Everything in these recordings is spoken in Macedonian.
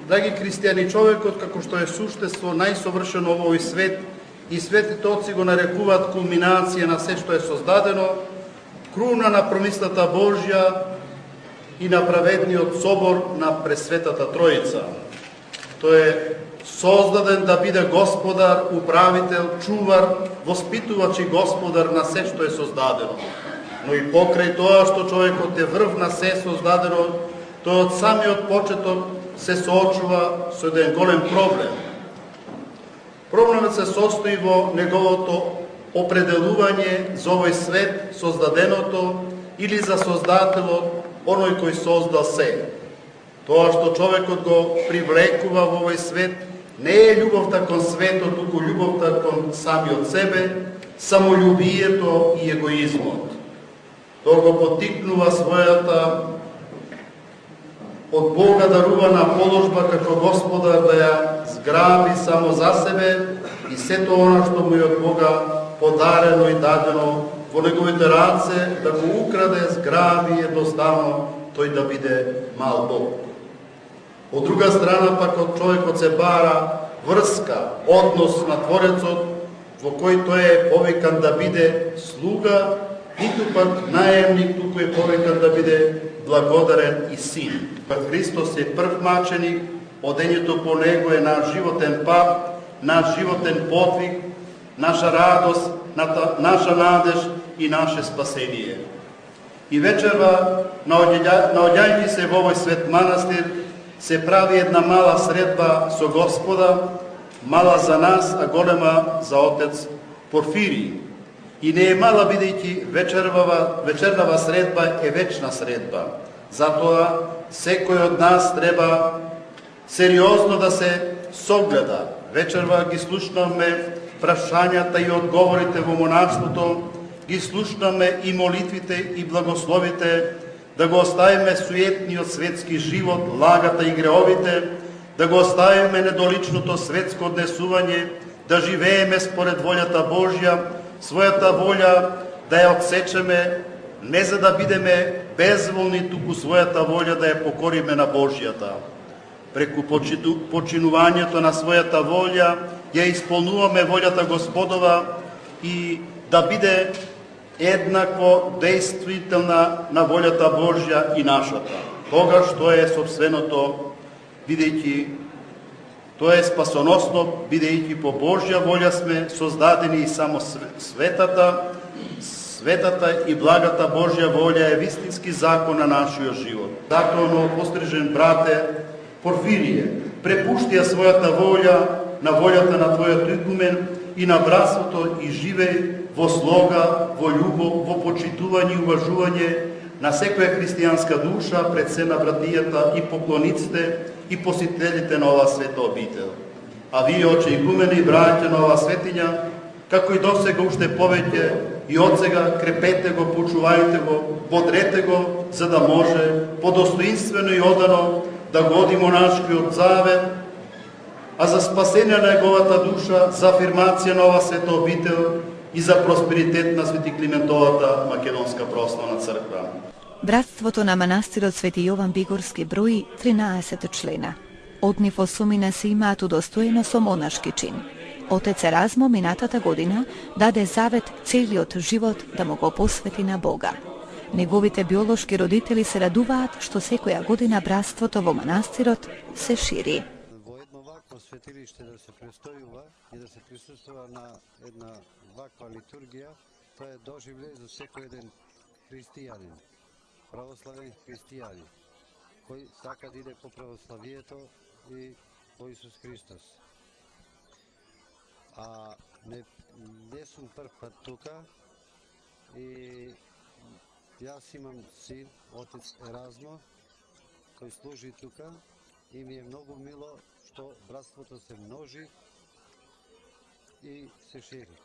Драги християни, човекот како што е суштество најсовршено во овој свет и светите отци го нарекуваат кулминација на се што е создадено, круна на промислата Божја и на праведниот собор на Пресветата Троица. Тој е создаден да биде господар, управител, чувар, воспитувач и господар на се што е создадено. Но и покрај тоа што човекот е врв на се создадено, тој од самиот почеток се соочува со еден голем проблем. Проблемот се состои во неговото определување за овој свет, создаденото, или за Создателот, оној кој создал се. Тоа што човекот го привлекува во овој свет не е љубовта кон светот, туку љубовта кон самиот себе, самолюбието и егоизмот. Тоа го поттикнува својата од Бога дарувана положба како господар да ја зграби само за себе и сето она што му е од Бога подарено и дадено во неговите раце, да го украде, зграби едноставно тој да биде мал Бог. Од друга страна пак од човекот се бара врска, однос на Творецот, во кој тој е повикан да биде слуга, ниту пак наемник, туку е повикан да биде благодарен и син. Христос е прв маченик, одењето по него е наш животен пат, наш животен подвиг, наша радост, наша надеж и наше спасение. И вечерва, наоѓајќи се во овој свет манастир, се прави една мала средба со Господа, мала за нас, а голема за отец Порфирий. И не е мала, бидејќи вечернава средба е вечна средба. Затоа секој од нас треба сериозно да се согледа. Вечерва ги слушнаме прашањата и одговорите во монаштвото, ги слушнаме и молитвите и благословите, да го оставиме суетниот светски живот, лагата и греовите, да го оставиме недоличното светско однесување, да живееме според волјата Божја, својата волја да ја отсечеме, не за да бидеме безволни, туку својата волја да ја покориме на Божјата. Преку починувањето на својата волја ја исполнуваме волјата Господова и да биде еднакво действителна на волјата Божја и нашата. Тогаш тоа е собственото, бидејќи тоа е спасоносно, бидејќи по Божја волја сме создадени и само светата и благата Божја волја е вистински закон на нашиот живот. Законно пострижен брате Порфирие, препушти ја својата волја на волјата на твојот игумен и на братството и живеј во слога, во љубов, во почитување и уважување на секоја христијанска душа пред се на братијата и поклониците и посетителите на оваа света обител. А вие, оче игумени и браќа на оваа светиња, како и досега уште повеќе и од сега крепете го, почувајте го, бодрете го, за да може подостоинствено и одано да го оди монашкиот завет, а за спасение на неговата душа, за афирмација на оваа света обител и за просперитет на Свети Климентовата Македонска православна црква. Братството на манастирот Свети Јован Бигорски брои 13 члена. Од нив 8 се имаат удостоено со монашки чин. Отец Еразмо минатата година даде завет целиот живот да му го посвети на Бога. Неговите биолошки родители се радуваат што секоја година братството во манастирот се шири. Во едно вакво светилиште да се престојува и да се присуствува на една ваква литургија, тоа е доживле за секој еден христијанин, православен христијанин, кој сака да иде по православието и по Исус Христос. А не сум прв пат тука и јас имам син, отец Еразмо, кој служи тука и ми е многу мило што братството се множи и се шири.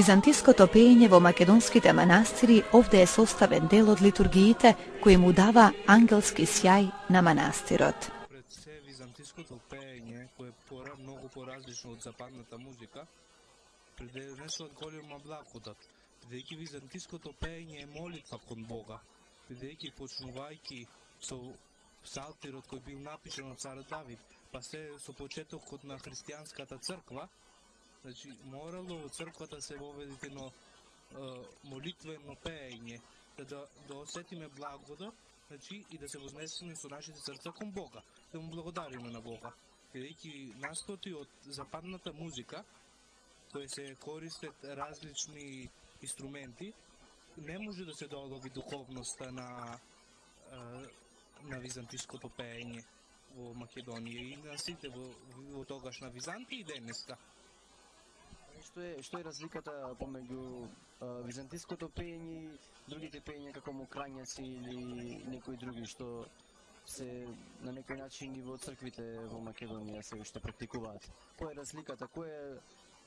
Византиското пеење во македонските манастири овде е составен дел од литургиите кој му дава ангелски сјај на манастирот. Пред се византиското пеење, кое е многу поразлично од западната музика, придонесува голема благодат, бидејќи византиското пеење е молитва кон Бога, бидејќи почнувајќи со псалтирот кој бил напишан од цар Давид, па се со почетокот на христијанската црква, значи морало во црквата се воведе едно молитвено пеење, да осетиме благодат, значи и да се вознесеме со нашите срца кон Бога, да му благодариме на Бога. Бидејќи наспроти од западната музика, кој се користат различни инструменти, не може да се долови духовноста на византиското пеење во Македонија и на сите во тогашна Византија и денеска. Што е разликата помеѓу византиското пеење и другите пеења како Мокрањаци или некои други што се на некој начин и во црквите во Македонија се уште практикуваат? Која е разликата? Која е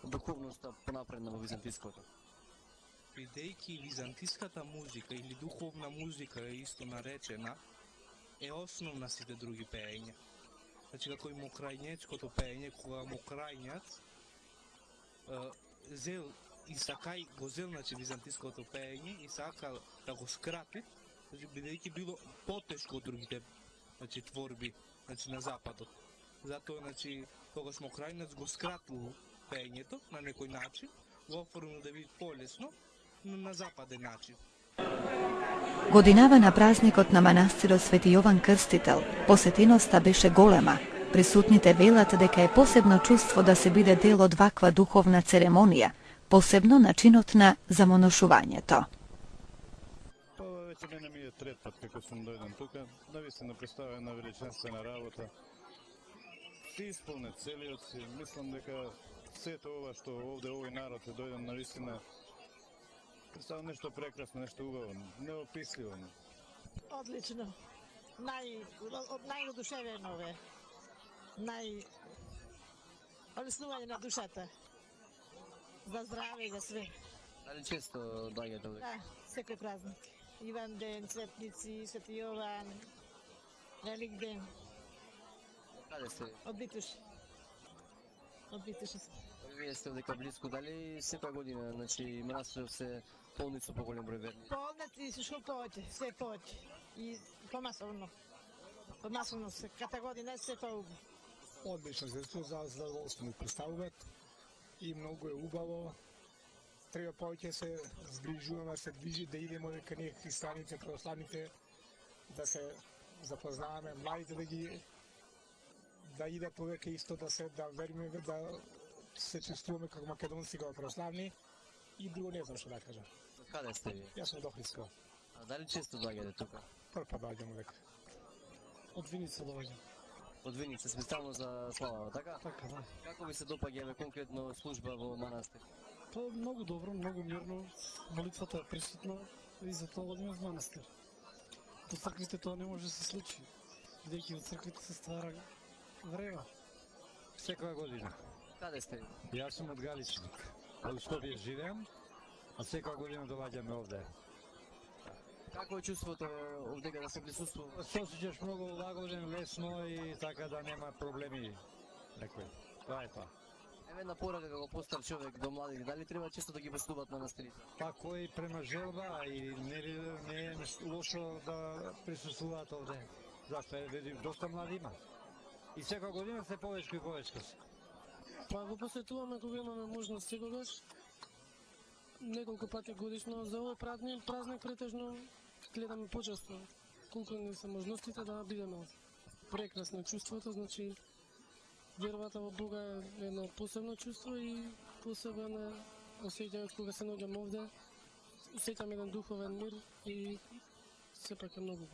духовноста понапредна во византиското? Бидејќи византиската музика или духовна музика е исто наречена, е основна сите други пеења. Значи како и мокрајњецкото пеење, кога Мокрајњац зел и сакај го зел, значи византиското пеење и сакал да го скрати, значи бидејќи било потешко од другите, значи творби, значи на западот. Затоа, значи, тогаш Мокрајњац го скратил пеењето на некој начин, го оформил да биде полесно, но на западен начин. Годинава на празникот на манастирот Свети Јован Крстител, посетеноста беше голема. Присутните велат дека е посебно чувство да се биде дел од ваква духовна церемонија, посебно начинот на замоношувањето. Веќе мене ми е трет пат како сум дојден тука, навистина представя една величествена работа. Си исполнет целиот си, мислам дека сето ова што овде овој народ е дојден навистина представа нешто прекрасно, нешто убаво, неописливо. Одлично. Најодушевено бе. Олеснување на душата. За здраве и за све. Дали често доаѓате овде? Да, секој празник. Иван ден, Цветници, Свети Јован, Велик ден. Каде сте? Од Битуш. Од Битуш сме. Вие сте овдека близко, дали секоја година, значи манастирот се полни со поголем број верни? Полнат и што повеќе, се повеќе. И помасовно. Помасовно се, ката година се поубаво. Одлично се задоволствено представуваат и многу е убаво. Треба повеќе се згрижуваме, се движи да идеме дека ние христијаните, православните да се запознаваме, младите да идат повеќе исто да вериме да се чувствуваме како македонци, како православни и друго не знам што да кажам. Каде сте ви? Јас сум од Охридско. А дали често доаѓате тука? Прв пат доаѓам овдека. Од Виница доаѓам. Од Виница, специјално за слава, така? Така, да. Како ви се допаѓа конкретно служба во манастир? Па многу добро, многу мирно, молитвата е присутна и затоа одиме во манастир. Во црквите тоа не може да се случи, бидејќи во црквите се ствара врева. Секоја година. Каде сте? Јас сум од Галичник. Од Скопје живеам, а секоја година доаѓаме овде. Како е чувството овдека да се присуствува? Се осеќаш многу лагоден, лесно и така да нема проблеми некои. Тоа е тоа. Еве една порака како постар човек до младите, дали треба често да ги посетуваат манастирите? Па кој према желба и не е лошо да присуствуваат овде. Зашто видим доста млади има. И секоја година се повечко и повечко се. Па го посетуваме кога имаме можност секогаш, неколку пати годишно. За овој празник претежно гледаме почесто колку ни се можностите да бидеме овде. Прекрасно чувството, значи вербата во Бога е едно посебно чувство и посебно осеќањето кога се наоѓам овде. Осеќам еден духовен мир и сепак е многу.